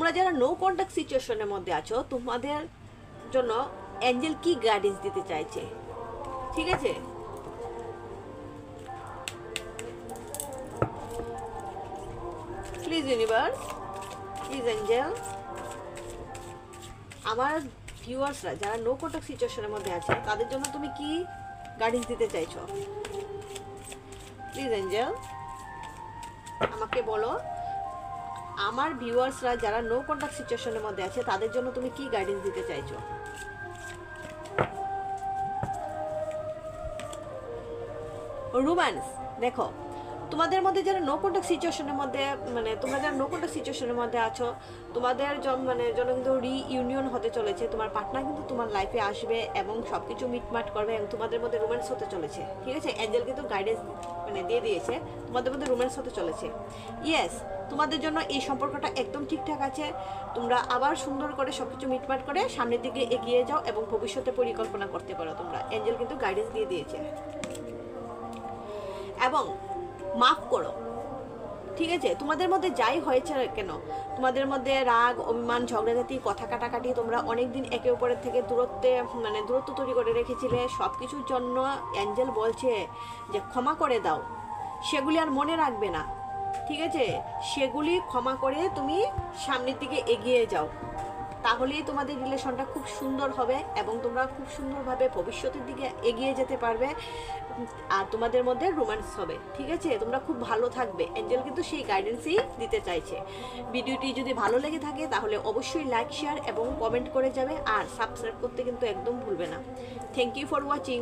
তোমরা যারা no contact সিচুয়েশনের মধ্যে আছো, তোমাদের জন্য অ্যাঞ্জেল কি গাইডেন্স দিতে চাইছে, ঠিক আছে? প্লিজ ইউনিভার্স, প্লিজ অ্যাঞ্জেল, আমার ভিউয়ার্সরা যারা নো কন্ট্যাক্ট সিচুয়েশনের মধ্যে আছে তাদের জন্য তুমি কি গাইডেন্স দিতে চাইছো? প্লিজ অ্যাঞ্জেল আমাকে বলো, আমার ভিউয়ার্সরা যারা নো কন্ট্যাক্ট সিচুয়েশনের মধ্যে আছে তাদের জন্য তুমি কি গাইডেন্স দিতে চাইছো? রোম্যান্স, দেখো তোমাদের মধ্যে যারা নো কন্ট্যাক্ট সিচুয়েশনের মধ্যে, মানে তোমরা যারা নো কন্ট্যাক্ট সিচুয়েশনের মধ্যে আছো, তোমাদের মানে জন্য কিন্তু রিইউনিয়ন হতে চলেছে। তোমার পার্টনার কিন্তু তোমার লাইফে আসবে এবং সব কিছু মিটমাট করবে এবং তোমাদের মধ্যে রোম্যান্স হতে চলেছে, ঠিক আছে? অ্যাঞ্জেল কিন্তু গাইডেন্স মানে দিয়ে দিয়েছে তোমাদের মধ্যে রোম্যান্স হতে চলেছে। ইয়েস, তোমাদের জন্য এই সম্পর্কটা একদম ঠিকঠাক আছে। তোমরা আবার সুন্দর করে সব কিছু মিটমাট করে সামনের দিকে এগিয়ে যাও এবং ভবিষ্যতে পরিকল্পনা করতে পারো তোমরা। অ্যাঞ্জেল কিন্তু গাইডেন্স দিয়ে দিয়েছে। এবং মাফ করো, ঠিক আছে? তোমাদের মধ্যে যাই হয়েছে কেন, তোমাদের মধ্যে রাগ, অভিমান, ঝগড়াঝাটি, কথা কাটাকাটি, তোমরা অনেকদিন একে অপরের থেকে দূরত্ব তৈরি করে রেখেছিলে, সব কিছুর জন্য অ্যাঞ্জেল বলছে যে ক্ষমা করে দাও, সেগুলি আর মনে রাখবে না, ঠিক আছে? সেগুলি ক্ষমা করে তুমি সামনের দিকে এগিয়ে যাও, তাহলেই তোমাদের রিলেশনটা খুব সুন্দর হবে এবং তোমরা খুব সুন্দরভাবে ভবিষ্যতের দিকে এগিয়ে যেতে পারবে আর তোমাদের মধ্যে রোম্যান্স হবে, ঠিক আছে? তোমরা খুব ভালো থাকবে। অ্যাঞ্জেল কিন্তু সেই গাইডেন্সই দিতে চাইছে। ভিডিওটি যদি ভালো লেগে থাকে তাহলে অবশ্যই লাইক, শেয়ার এবং কমেন্ট করে যাবে আর সাবস্ক্রাইব করতে কিন্তু একদম ভুলবে না। Thank you for watching.